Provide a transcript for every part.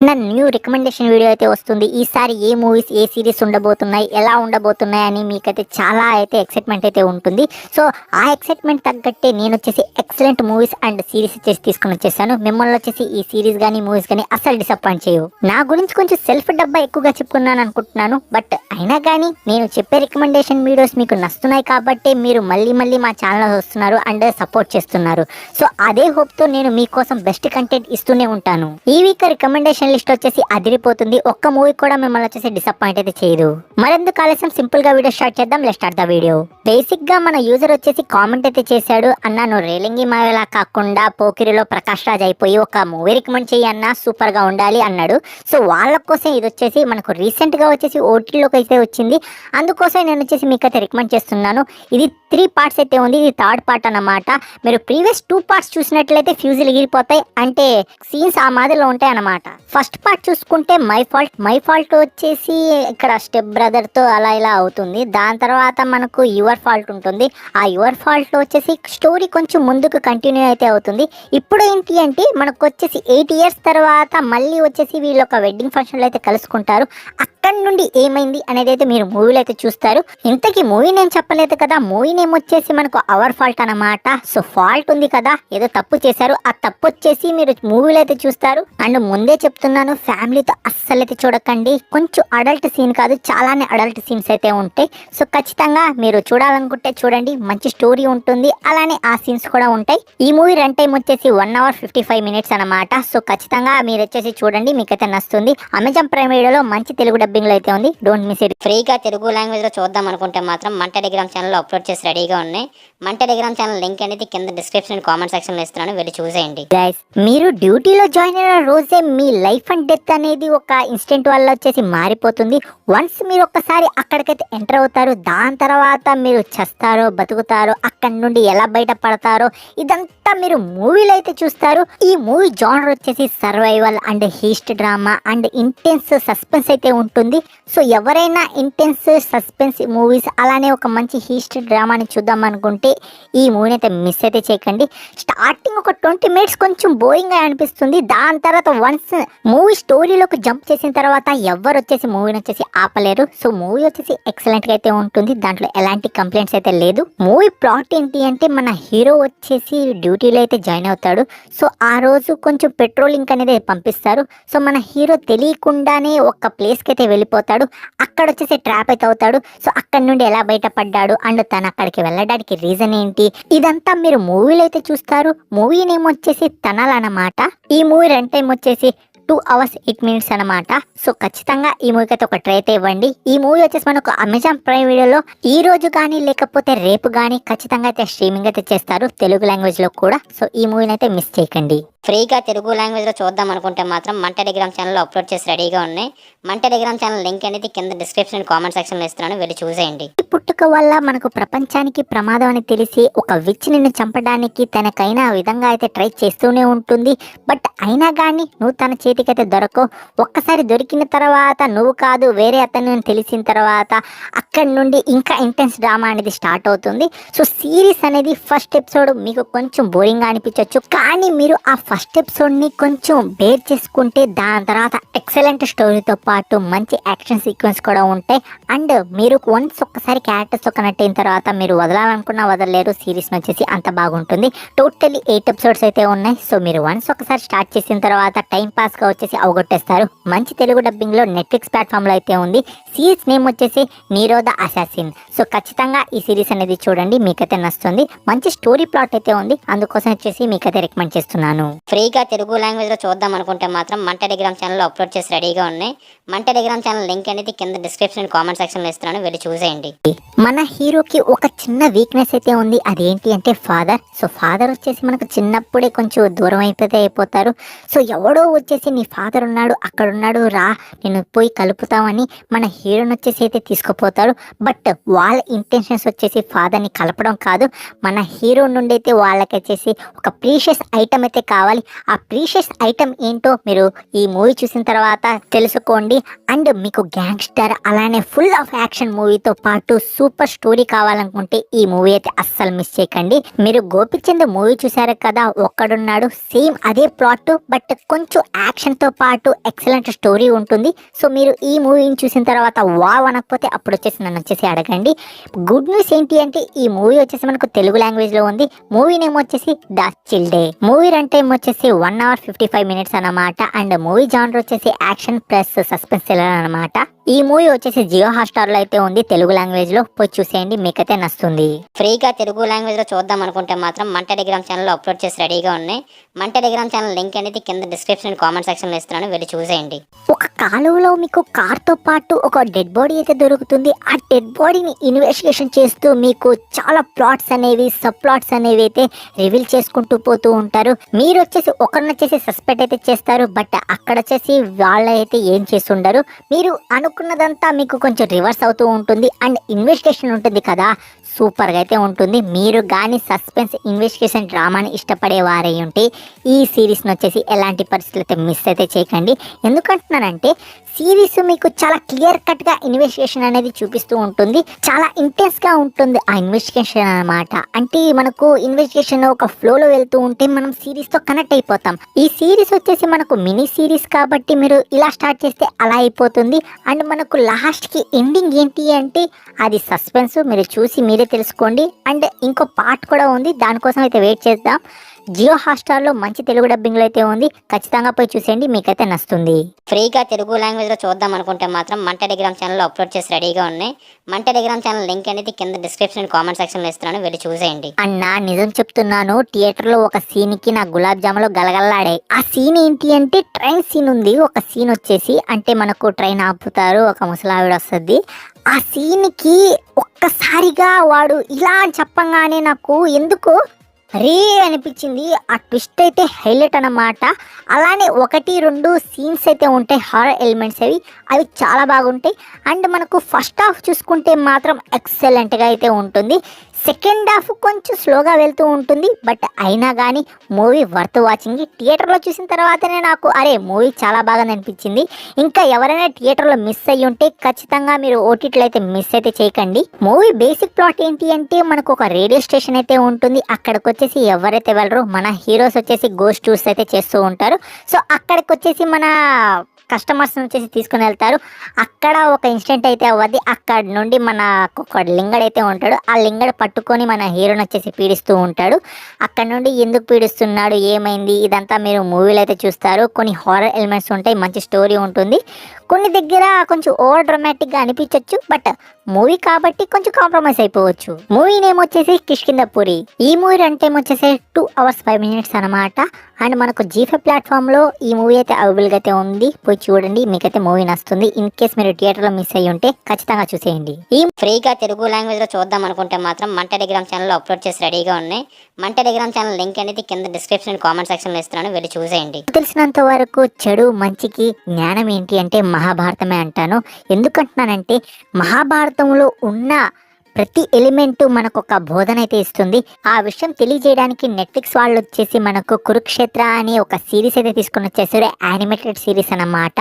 నా new recommendation video అయితే వస్తుంది. ఈసారి ఏ మూవీస్, ఏ సీరీస్ ఉండబోతున్నాయి, ఎలా ఉండబోతున్నాయి అని మీకైతే చాలా అయితే ఎక్సైట్మెంట్ అయితే ఉంటుంది. సో ఆ ఎక్సైట్మెంట్ తగ్గట్టే నేను వచ్చేసి ఎక్సలెంట్ మూవీస్ అండ్ సిరీస్ వచ్చేసి తీసుకుని వచ్చేసాను. మిమ్మల్ని వచ్చేసి ఈ సిరీస్ కానీ మూవీస్ కానీ అస్సలు డిసప్పాయింట్ చేయవు. నా గురించి కొంచెం సెల్ఫ్ డబ్బా ఎక్కువగా చెప్పుకున్నాను అనుకుంటున్నాను. బట్ అయినా కానీ నేను చెప్పే రికమెండేషన్ వీడియోస్ మీకు నస్తున్నాయి కాబట్టి మీరు మళ్ళీ మళ్ళీ మా ఛానల్ వస్తున్నారు అండ్ సపోర్ట్ చేస్తున్నారు. సో అదే హోప్తో నేను మీకోసం బెస్ట్ కంటెంట్ ఇస్తూనే ఉంటాను. ఈ వీక్ రికమెండేషన్ లిస్ట్ వచ్చేసి అదిరిపోతుంది. ఒక్క మూవీ కూడా మిమ్మల్ని వచ్చేసి డిసప్పాయింట్ అయితే చేయదు. మరెందుకు ఆలస్యం, సింపుల్ గా వీడియో స్టార్ట్ చేద్దాం. Let's start the video. Basic గా మన యూజర్ వచ్చేసి కామెంట్ అయితే చేశాడు, అన్న నువ్వు రేలింగి మాయలా కాకుండా పోకిరిలో ప్రకాష్ రాజ్ అయిపోయి ఒక మూవీ రికమెండ్ చేయి అన్న, సూపర్ గా ఉండాలి అన్నాడు. సో వాళ్ళ కోసం ఇది వచ్చేసి మనకు రీసెంట్ గా వచ్చేసి ఓటీటీలోకి అయితే వచ్చింది. అందుకోసం నేను వచ్చేసి మీకైతే రికమెండ్ చేస్తున్నాను. ఇది 3 పార్ట్స్ అయితే ఉంది. ఇది థర్డ్ పార్ట్ అన్నమాట. మీరు ప్రీవియస్ 2 పార్ట్స్ చూసినట్లయితే ఫ్యూజులు ఎగిరిపోతాయి, అంటే సీన్స్ ఆ మాదిరిలో ఉంటాయి అన్నమాట. ఫస్ట్ పార్ట్ చూసుకుంటే మై ఫాల్ట్ వచ్చేసి ఇక్కడ స్టెప్ బ్రదర్ తో అలా ఇలా అవుతుంది. దాని తర్వాత మనకు యువర్ ఫాల్ట్ ఉంటుంది. ఆ యువర్ ఫాల్ట్ లో వచ్చేసి స్టోరీ కొంచెం ముందుకు కంటిన్యూ అయితే అవుతుంది. ఇప్పుడు ఏంటి అంటే మనకు వచ్చేసి 8 years తర్వాత మళ్ళీ వచ్చేసి వీళ్ళు ఒక వెడ్డింగ్ ఫంక్షన్ లో అయితే కలుసుకుంటారు. అక్కడ నుండి ఏమైంది అనేది అయితే మీరు మూవీలో అయితే చూస్తారు. ఇంతకీ మూవీ నేమ్ చెప్పలేదు కదా. మూవీ నేమ్ వచ్చేసి మనకు అవర్ ఫాల్ట్ అన్నమాట. సో ఫాల్ట్ ఉంది కదా, ఏదో తప్పు చేశారు, ఆ తప్పు వచ్చేసి మీరు మూవీలో అయితే చూస్తారు. అండ్ ముందే చెప్తున్నాను, ఫ్యామిలీతో అస్సలు అయితే చూడకండి. కొంచెం అడల్ట్ సీన్ కాదు, చాలానే అడల్ట్ సీన్స్ అయితే ఉంటాయి. సో ఖచ్చితంగా మీరు చూడాలనుకుంటే చూడండి, మంచి స్టోరీ ఉంటుంది, అలానే ఆ సీన్స్ కూడా ఉంటాయి. ఈ మూవీ రన్ టైం వచ్చేసి 1 hour 55 minutes అన్నమాట. సో ఖచ్చితంగా మీరు వచ్చేసి చూడండి, మీకైతే నస్తుంది. అమెజాన్ ప్రైమ్ వీడియోలో మంచి తెలుగు డబ్బింగ్ లో అయితే ఉంది. Don't miss it. ఫ్రీగా తెలుగు లాంగ్వేజ్ లో చూద్దాం అనుకుంటే మాత్రం మన టెలిగ్రామ్ ఛానల్ అప్లోడ్ చేసి రెడీగా ఉన్నాయి. మన టెలిగ్రామ్ ఛానల్ లింక్ అనేది కింద డిస్క్రిప్షన్ కామెంట్ సెక్షన్ లో ఇస్తున్నాను, వెళ్ళి చూసేయండి. గైస్, మీరు డ్యూటీలో జాయిన్ అయిన రోజే మీ లైఫ్ అండ్ డెత్ అనేది ఒక ఇన్స్టెంట్ వల్ల వచ్చేసి మారిపోతుంది. వన్స్ మీరు ఒక్కసారి అక్కడికైతే ఎంటర్ అవుతారు, దాని తర్వాత మీరు చస్తారో బతుకుతారో, అక్కడి నుండి ఎలా బయటపడతారో ఇదంతా మీరు మూవీలో అయితే చూస్తారు. ఈ మూవీ జానర్ వచ్చేసి survival and heist drama and intense suspense అయితే ఉంటుంది. సో ఎవరైనా ఇంటెన్స్ సస్పెన్స్ మూవీస్ అలానే ఒక మంచి హీస్ట్ డ్రామాని చూద్దాం అనుకుంటే ఈ మూవీని అయితే మిస్ అయితే చేయకండి. స్టార్టింగ్ ఒక 20 minutes కొంచెం బోరింగ్ గా అనిపిస్తుంది. దాని తర్వాత వన్స్ మూవీ స్టోరీలోకి జంప్ చేసిన తర్వాత ఎవరు వచ్చేసి మూవీని వచ్చేసి ఆపలేరు. సో మూవీ వచ్చేసి ఎక్సలెంట్ గా అయితే ఉంటుంది, దాంట్లో ఎలాంటి కంప్లైంట్స్ అయితే లేదు. మూవీ ప్లాట్ ఏంటి అంటే మన హీరో వచ్చేసి డ్యూటీలో అయితే జాయిన్ అవుతాడు. సో ఆ రోజు కొంచెం పెట్రోలింగ్ అనేది పంపిస్తారు. సో మన హీరో తెలియకుండానే ఒక ప్లేస్ కి అయితే వెళ్ళిపోతాడు. అక్కడ వచ్చేసి ట్రాప్ అయితే అవుతాడు. సో అక్కడ నుండి ఎలా బయటపడ్డాడు అండ్ తను అక్కడికి వెళ్ళడానికి రీజన్ ఏంటి, ఇదంతా మీరు మూవీలో అయితే చూస్తారు. మూవీ నేమ్ వచ్చేసి తనల్ అన్నమాట. ఈ మూవీ రన్ టైం వచ్చేసి 2 hours 8 minutes అన్నమాట. సో ఖచ్చితంగా ఈ మూవీకి అయితే ఒక ట్రై అయితే ఇవ్వండి. ఈ మూవీ వచ్చేసి మనకు అమెజాన్ ప్రైమ్ వీడియోలో ఈ రోజు కానీ లేకపోతే రేపు కానీ ఖచ్చితంగా అయితే స్ట్రీమింగ్ అయితే చేస్తారు, తెలుగు లాంగ్వేజ్ లో కూడా. సో ఈ మూవీని అయితే మిస్ చేయకండి. ఫ్రీగా తెలుగు లాంగ్వేజ్ లో చూద్దాం అనుకుంటే మాత్రం మన టెలిగ్రామ్ ఛానల్ అప్లోడ్ చేసి రెడీగా ఉన్నాయి. మన టెలిగ్రామ్ ఛానల్ లింక్ అనేది కింద డిస్క్రిప్షన్ కామెంట్ సెక్షన్ లో ఇస్తున్నాను, వెళ్ళి చూసేయండి. ఈ పుట్టుక వల్ల మనకు ప్రపంచానికి ప్రమాదం అని తెలిసి ఒక విచ్ నిన్ను చంపడానికి తనకైనా విధంగా అయితే ట్రై చేస్తూనే ఉంటుంది. బట్ అయినా కానీ నువ్వు తన చేతికైతే దొరకవు. ఒక్కసారి దొరికిన తర్వాత నువ్వు కాదు వేరే అతను తెలిసిన తర్వాత అక్కడి నుండి ఇంకా ఇంటెన్స్ డ్రామా అనేది స్టార్ట్ అవుతుంది. సో సిరీస్ అనేది ఫస్ట్ ఎపిసోడ్ మీకు కొంచెం బోరింగ్ గా అనిపించవచ్చు, కానీ మీరు ఆ ఫస్ట్ ఎపిసోడ్ ని కొంచెం బేర్ చేసుకుంటే దాని తర్వాత ఎక్సలెంట్ స్టోరీతో పాటు మంచి యాక్షన్ సీక్వెన్స్ కూడా ఉంటాయి. అండ్ మీరు వన్స్ ఒక్కసారి క్యారెక్టర్స్ తో కనెక్ట్ అయిన తర్వాత మీరు వదలాలనుకున్నా వదలలేరు. సిరీస్ వచ్చేసి అంత బాగుంటుంది. టోటల్లీ 8 episodes అయితే ఉన్నాయి. సో మీరు వన్స్ ఒకసారి స్టార్ట్ చేసిన తర్వాత టైం పాస్ గా వచ్చేసి అవగొట్టేస్తారు. మంచి తెలుగు డబ్బింగ్ లో నెట్ఫ్లిక్స్ ప్లాట్ఫామ్ లో అయితే ఉంది. సిరీస్ నేమ్ వచ్చేసి నీరో ద అసాసిన్. సో ఖచ్చితంగా ఈ సిరీస్ అనేది చూడండి, మీకైతే నచ్చుతుంది. మంచి స్టోరీ ప్లాట్ అయితే ఉంది, అందుకోసం వచ్చేసి మీకైతే రికమెండ్ చేస్తున్నాను. ఫ్రీగా తెలుగు లాంగ్వేజ్ లో చూద్దాం అనుకుంటే మాత్రం మన టెలిగ్రామ్ ఛానల్ అప్లోడ్ చేసి రెడీగా ఉన్నాయి. మన టెలిగ్రామ్ ఛానల్ లింక్ అనేది కింద డిస్క్రిప్షన్ కామెంట్ సెక్షన్ లో ఇస్తున్నాను, వెళ్ళి చూసేయండి. మన హీరోకి ఒక చిన్న వీక్నెస్ అయితే ఉంది, అదేంటి అంటే ఫాదర్. సో ఫాదర్ వచ్చేసి మనకు చిన్నప్పుడే కొంచెం దూరం అయిపోతారు. సో ఎవడో వచ్చేసి నీ ఫాదర్ ఉన్నాడు, అక్కడ ఉన్నాడు, రా నేను పోయి కలుపుతామని మన హీరోని వచ్చేసి అయితే తీసుకుపోతారు. బట్ వాళ్ళ ఇంటెన్షన్స్ వచ్చేసి ఫాదర్ని కలపడం కాదు, మన హీరో నుండి అయితే వాళ్ళకి వచ్చేసి ఒక ప్రీషియస్ ఐటమ్ అయితే కావాలి. కావాలి. ఆ ప్రీషియస్ ఐటమ్ ఏంటో మీరు ఈ మూవీ చూసిన తర్వాత తెలుసుకోండి. అండ్ మీకు గ్యాంగ్స్టర్ అలానే ఫుల్ ఆఫ్ యాక్షన్ మూవీతో పాటు సూపర్ స్టోరీ కావాలనుకుంటే ఈ మూవీ అయితే అస్సలు మిస్ చేయకండి. మీరు గోపిచంద్ మూవీ చూసారు కదా, ఒక్కడున్నాడు సేమ్ అదే ప్లాట్, బట్ కొంచెం యాక్షన్ తో పాటు ఎక్సలెంట్ స్టోరీ ఉంటుంది. సో మీరు ఈ మూవీని చూసిన తర్వాత వావ్ అనకపోతే అప్పుడు వచ్చేసి నన్ను వచ్చేసి అడగండి. గుడ్ న్యూస్ ఏంటి అంటే ఈ మూవీ వచ్చేసి మనకు తెలుగు లాంగ్వేజ్ లో ఉంది. మూవీ నేమ్ వచ్చేసి the chill day. Movie run time వచ్చేసి 1 hour 55 minutes అన్నమాట. అండ్ మూవీ జానర్ వచ్చేసి యాక్షన్ ప్లస్ సస్పెన్స్ థ్రిల్లర్ అన్నమాట. ఈ మూవీ వచ్చేసి జియో హాట్‌స్టార్ లో అయితే ఉంది, తెలుగు లాంగ్వేజ్ లో. పోయి చూసేయండి, మీకైతే నచ్చుతుంది. ఫ్రీగా తెలుగు లాంగ్వేజ్ లో చూద్దాం అనుకుంటే మాత్రం మన టెలిగ్రామ్ ఛానల్ అప్లోడ్ చేసి రెడీగా ఉన్నాయి. మన టెలిగ్రామ్ ఛానల్ లింక్ అనేది కింద డిస్క్రిప్షన్ కామెంట్ సెక్షన్ లో ఇస్తున్నాను, వెళ్ళి చూసేయండి. ఒక కాలువలో మీకు కార్ తో పాటు ఒక డెడ్ బాడీ అయితే దొరుకుతుంది. ఆ డెడ్ బాడీని ఇన్వెస్టిగేషన్ చేస్తూ మీకు చాలా ప్లాట్స్ అనేవి సబ్ ప్లాట్స్ అనేవి అయితే రివీల్ చేసుకుంటూ పోతూ ఉంటారు. మీరు వచ్చేసి ఒకరిని వచ్చేసి సస్పెక్ట్ అయితే చేస్తారు, బట్ అక్కడ వచ్చేసి వాళ్ళైతే ఏం చేస్తుండరు. మీరు అనుకున్నదంతా మీకు కొంచెం రివర్స్ అవుతూ ఉంటుంది. అండ్ ఇన్వెస్టిగేషన్ ఉంటుంది కదా, సూపర్ గా అయితే ఉంటుంది. మీరు కానీ సస్పెన్స్ ఇన్వెస్టిగేషన్ డ్రామాని ఇష్టపడే వారై ఉంటే ఈ సిరీస్ని వచ్చేసి ఎలాంటి పరిస్థితులు అయితే మిస్ అయితే చేయకండి. ఎందుకంటున్నానంటే సిరీస్ మీకు చాలా క్లియర్ కట్ గా ఇన్వెస్టిగేషన్ అనేది చూపిస్తూ ఉంటుంది. చాలా ఇంటెన్స్ గా ఉంటుంది ఆ ఇన్వెస్టిగేషన్ అన్నమాట. అంటే మనకు ఇన్వెస్టిగేషన్ ఒక ఫ్లోలో వెళ్తూ ఉంటే మనం సిరీస్ తో కనెక్ట్ అయిపోతాం. ఈ సిరీస్ వచ్చేసి మనకు మినీ సిరీస్ కాబట్టి మీరు ఇలా స్టార్ట్ చేస్తే అలా అయిపోతుంది. అండ్ మనకు లాస్ట్ కి ఎండింగ్ ఏంటి అంటే అది సస్పెన్స్, మీరు చూసి మీరే తెలుసుకోండి. అండ్ ఇంకో పార్ట్ కూడా ఉంది, దానికోసం అయితే వెయిట్ చేద్దాం. జియో హాట్‌స్టార్ లో మంచి తెలుగు డబ్బింగ్ లో అయితే ఉంది, ఖచ్చితంగా పోయి చూసేయండి, మీకైతే నచ్చుతుంది. ఫ్రీగా తెలుగు లాంగ్వేజ్ లో చూద్దాం అనుకుంటే మాత్రం మన టెలిగ్రామ్ ఛానల్ అప్లోడ్ చేసి రెడీగా ఉన్నాయి. మన టెలిగ్రామ్ ఛానల్ లింక్ అనేది కింద డిస్క్రిప్షన్ కామెంట్ సెక్షన్ లో ఇస్తున్నాను, వెళ్ళి చూసేయండి. అన్నా నిజం చెప్తున్నాను, థియేటర్ లో ఒక సీన్ కి నా గులాబ్ జాములు గలగల్లాడాయి. ఆ సీన్ ఏంటి అంటే ట్రైన్ సీన్ ఉంది. ఒక సీన్ వచ్చేసి అంటే మనకు ట్రైన్ ఆపుతారు, ఒక ముసలావిడ వస్తుంది. ఆ సీన్ కి ఒక్కసారిగా వాడు ఇలా అని చెప్పంగానే నాకు ఎందుకో రే అనిపించింది. ఆ ట్విస్ట్ అయితే హైలైట్ అన్నమాట. అలానే 1-2 సీన్స్ అయితే ఉంటాయి హారర్ ఎలిమెంట్స్, అవి చాలా బాగుంటాయి. అండ్ మనకు ఫస్ట్ హాఫ్ చూసుకుంటే మాత్రం ఎక్సలెంట్గా అయితే ఉంటుంది. సెకండ్ హాఫ్ కొంచెం స్లోగా వెళ్తూ ఉంటుంది, బట్ అయినా కానీ మూవీ వర్త్ వాచింగ్. థియేటర్లో చూసిన తర్వాతనే నాకు అరే మూవీ చాలా బాగా అనిపించింది. ఇంకా ఎవరైనా థియేటర్లో మిస్ అయ్యి ఉంటే ఖచ్చితంగా మీరు ఓటీటీలో అయితే మిస్ అయితే చేయకండి. మూవీ బేసిక్ ప్లాట్ ఏంటి అంటే మనకు ఒక రేడియో స్టేషన్ అయితే ఉంటుంది. అక్కడికి వచ్చేసి ఎవరైతే వెళ్ళరో మన హీరోస్ వచ్చేసి గోస్ట్ టూర్స్ అయితే చేస్తూ ఉంటారు. సో అక్కడికి వచ్చేసి మన కస్టమర్స్ వచ్చేసి తీసుకుని వెళ్తారు. అక్కడ ఒక ఇన్సిడెంట్ అయితే అవ్వద్ది. అక్కడ నుండి మన ఒక లింగడ్ అయితే ఉంటాడు. ఆ లింగడ్ పట్టుకొని మన హీరోని వచ్చేసి పీడిస్తూ ఉంటాడు. అక్కడ నుండి ఎందుకు పీడిస్తున్నాడు, ఏమైంది, ఇదంతా మీరు మూవీలో అయితే చూస్తారు. కొన్ని హారర్ ఎలిమెంట్స్ ఉంటాయి, మంచి స్టోరీ ఉంటుంది. కొన్ని దగ్గర కొంచెం ఓవర్ డ్రామాటిక్గా అనిపించవచ్చు, బట్ మూవీ కాబట్టి కొంచెం కాంప్రమైజ్ అయిపోవచ్చు. మూవీ నేమ్ వచ్చేసి కిష్కింధపురి. ఈ మూవీ రన్ టైం వచ్చేసి 2 hours 5 minutes అనమాట. అండ్ మనకు G5 ప్లాట్ఫామ్ లో ఈ మూవీ అయితే అవైలబుల్ గా అయితే ఉంది, పోయి చూడండి, మీకైతే మూవీ నచ్చుతుంది. ఇన్ కేస్ మీరు థియేటర్ లో మిస్ అయ్యి ఉంటే ఖచ్చితంగా చూసేయండి. ఈ ఫ్రీగా తెలుగు లాంగ్వేజ్ లో చూద్దాం అనుకుంటే మాత్రం మన టెలిగ్రామ్ ఛానల్ అప్లోడ్ చేసి రెడీగా ఉన్నాయి. మన టెలిగ్రామ్ ఛానల్ లింక్ అనేది కింద డిస్క్రిప్షన్ కామెంట్ సెక్షన్ లో ఇస్తున్నాను, వెళ్ళి చూసేయండి. తెలిసినంత వరకు చెడు మంచికి జ్ఞానం ఏంటి అంటే మహాభారతమే అంటాను. ఎందుకంటున్నానంటే మహాభారతంలో ఉన్న ప్రతి ఎలిమెంట్ మనకు ఒక బోధన అయితే ఇస్తుంది. ఆ విషయం తెలియజేయడానికి నెట్ఫ్లిక్స్ వాళ్ళు వచ్చేసి మనకు కురుక్షేత్ర అని ఒక సిరీస్ అయితే తీసుకొని వచ్చేసారు, యానిమేటెడ్ సిరీస్ అన్నమాట.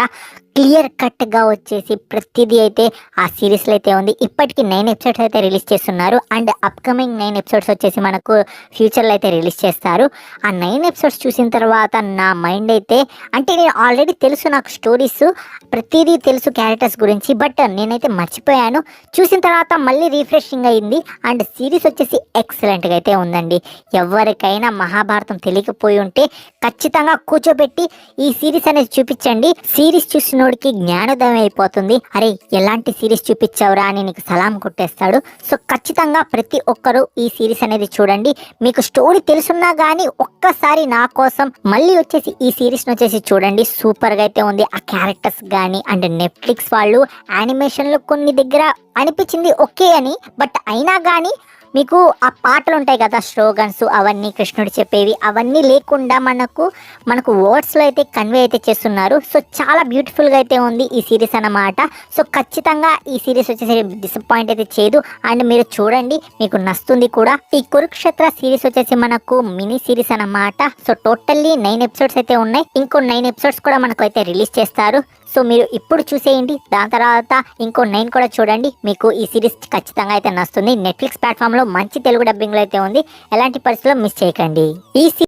క్లియర్ కట్గా వచ్చేసి ప్రతిదీ అయితే ఆ సిరీస్లో అయితే ఉంది. ఇప్పటికి 9 episodes అయితే రిలీజ్ చేస్తున్నారు. అండ్ అప్కమింగ్ 9 episodes వచ్చేసి మనకు ఫ్యూచర్లో అయితే రిలీజ్ చేస్తారు. ఆ 9 episodes చూసిన తర్వాత నా మైండ్ అయితే అంటే నేను ఆల్రెడీ తెలుసు, నాకు స్టోరీస్ ప్రతిదీ తెలుసు క్యారెక్టర్స్ గురించి, బట్ నేనైతే మర్చిపోయాను. చూసిన తర్వాత మళ్ళీ రిఫ్రెషింగ్ అయింది. అండ్ సిరీస్ వచ్చేసి ఎక్సలెంట్గా అయితే ఉందండి. ఎవరికైనా మహాభారతం తెలియకపోయి ఉంటే ఖచ్చితంగా కూర్చోబెట్టి ఈ సిరీస్ అనేది చూపించండి. సిరీస్ చూసిన కి జ్ఞానోదయం అయిపోతుంది. అరే ఎలాంటి సిరీస్ చూపించావురా అని నీకు సలాం కొట్టేస్తాడు. సో ఖచ్చితంగా ప్రతి ఒక్కరు ఈ సిరీస్ అనేది చూడండి. మీకు స్టోరీ తెలుసున్నా గానీ ఒక్కసారి నా కోసం మళ్ళీ వచ్చేసి ఈ సిరీస్ వచ్చేసి చూడండి. సూపర్ గా అయితే ఉంది. ఆ క్యారెక్టర్స్ గానీ అండ్ నెట్ఫ్లిక్స్ వాళ్ళు యానిమేషన్లు కొన్ని దగ్గర అనిపించింది ఓకే అని, బట్ అయినా గానీ మీకు ఆ పాటలు ఉంటాయి కదా, స్లోగన్స్ అవన్నీ కృష్ణుడు చెప్పేవి అవన్నీ లేకుండా మనకు వర్డ్స్లో అయితే కన్వే అయితే చేస్తున్నారు. సో చాలా బ్యూటిఫుల్గా అయితే ఉంది ఈ సిరీస్ అన్నమాట. సో ఖచ్చితంగా ఈ సిరీస్ వచ్చేసి డిసప్పాయింట్ అయితే చేయదు అండ్ మీరు చూడండి, మీకు నస్తుంది కూడా. ఈ కురుక్షేత్ర సిరీస్ వచ్చేసి మనకు మినీ సిరీస్ అన్నమాట. సో టోటల్లీ 9 ఎపిసోడ్స్ అయితే ఉన్నాయి. ఇంకో 9 ఎపిసోడ్స్ కూడా మనకు అయితే రిలీజ్ చేస్తారు. సో మీరు ఇప్పుడు చూసేయండి, దాని తర్వాత ఇంకో 9 కూడా చూడండి. మీకు ఈ సిరీస్ ఖచ్చితంగా అయితే నస్తుంది. నెట్ఫ్లిక్స్ ప్లాట్ఫామ్ లో మంచి తెలుగు డబ్బింగ్ లో అయితే ఉంది. ఎలాంటి పరిస్థితుల్లో మిస్ చేయకండి.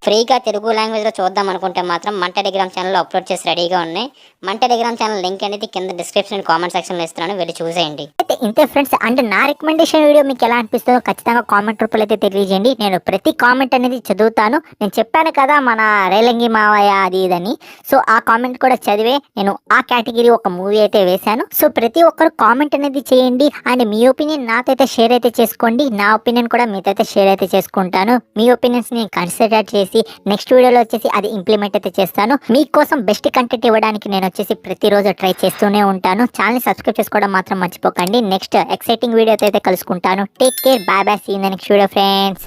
ఫ్రీగా తెలుగు లాంగ్వేజ్ లో చూద్దాం అనుకుంటే మాత్రం మన టెలిగ్రామ్ ఛానల్లో అప్లోడ్ చేసి రెడీగా ఉన్నాయి. మన టెలిగ్రామ్ ఛానల్ లింక్ అనేది కింద డిస్క్రిప్షన్ కామెంట్ సెక్షన్ లో ఇస్తున్నాను, వెళ్ళి చూసేయండి. అయితే ఇంతే ఫ్రెండ్స్, అండ్ నా రికమెండేషన్ వీడియో మీకు ఎలా అనిపిస్తుందో ఖచ్చితంగా కామెంట్ రూపంలో అయితే తెలియజేయండి. నేను ప్రతి కామెంట్ అనేది చదువుతాను. నేను చెప్పాను కదా మన రేలంగి మావయ్య అది ఇదని, సో ఆ కామెంట్ కూడా చదివే నేను ఆ కేటగిరీ ఒక మూవీ అయితే వేశాను. సో ప్రతి ఒక్కరు కామెంట్ అనేది చేయండి అండ్ మీ ఒపీనియన్ నాతో అయితే షేర్ అయితే చేసుకోండి. నా ఒపీనియన్ కూడా మీతో అయితే షేర్ అయితే చేసుకుంటాను. మీ ఒపీనియన్స్ ని కన్సిడర్ చేసి నెక్స్ట్ వీడియోలో వచ్చేసి అది ఇంప్లిమెంట్ అయితే చేస్తాను. మీకోసం బెస్ట్ కంటెంట్ ఇవ్వడానికి నేను వచ్చేసి ప్రతిరోజు ట్రై చేస్తూనే ఉంటాను. ఛానల్ సబ్స్క్రైబ్ చేసుకోవడం మాత్రం మర్చిపోకండి. నెక్స్ట్ ఎక్సైటింగ్ వీడియోతో అయితే కలుసుకుంటాను. Take care, bye bye, see in the next video friends.